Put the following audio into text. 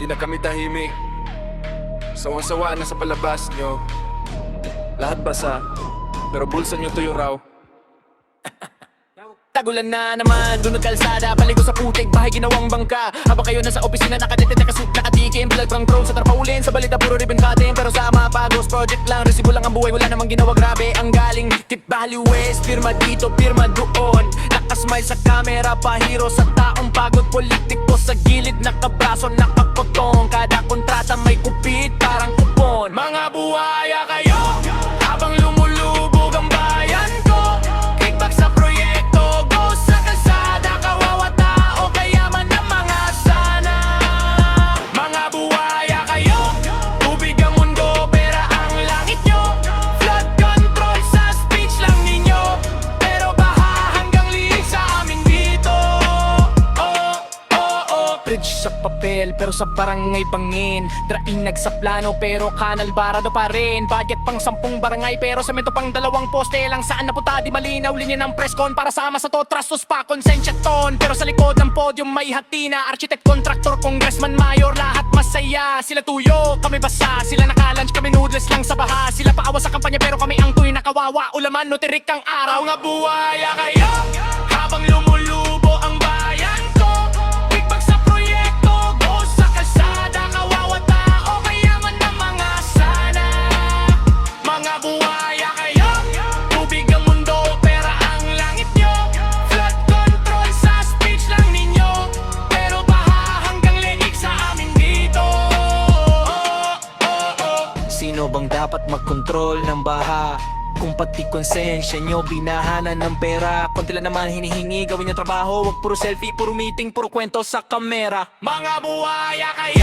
Di na kami tahimik. Sawang-sawa na sa palabas nyo. Lahat basa, pero bulsa nyo tuyo raw. Tagulan na naman, dunod kalsada, paligo sa putik, bahay ginawang bangka. Habang kayo nasa opisina, nakadete, nakasuit, nakatikim, bilag pang drone sa tarpaulin. Sa balita puro ribbon cutting, pero sa mga ghost project lang. Resibo lang ang buhay, wala namang ginawa, grabe ang galing. Tip Valley West, pirma dito, pirma doon. Nakasmile sa camera, pahiro sa taong pagod. Politiko sa gilid, nakabraso, nakakotong. Kada kontrata may kupit, parang kupon. Mga buhaya kayo, habang lumulubog ang bayan ko. Kickback sa proyekto, go sa kalsada. Kawawa tao, kayaman ng mga sana. Mga buhaya kayo, tubig ang mundo, pera ang langit nyo. Flood control sa speech lang ninyo, pero baha hanggang liig sa amin dito. Bridge sa papel, pero sa barangay bangin. Drainag sa plano, pero kanal barado pa rin. Budget pang 10 barangay, pero semento pang 2 poste lang. Saan napunta di malinaw, linya ng presscon. Para sama sa to, trastos pa, konsensya ton. Pero sa likod ng podium may hatina. Architect, contractor, congressman, mayor, lahat masaya. Sila tuyo, kami basa. Sila nakalunch, kami noodles lang sa baha. Sila paawa sa kampanya, pero kami ang tuy nakawawa. Ulaman, no tirik ang araw. Mga buhaya kayo, habang lumulubo ang bayan ko. Kickback sa proyekto, go sa kalsada. Kawawa tao, kayaman ng mga sana. Mga buhaya kayo, tubig ang mundo, pera ang langit nyo. Flood control sa speech lang ninyo, pero baha hanggang leeg sa amin dito. Sino bang dapat magkontrol ng baha? Kung pati konsensya nyo binahanan ng pera. Konti lang naman hinihingi, gawin yung trabaho. Wag puro selfie, puro meeting, puro kwento sa kamera. Mga buhaya kayo,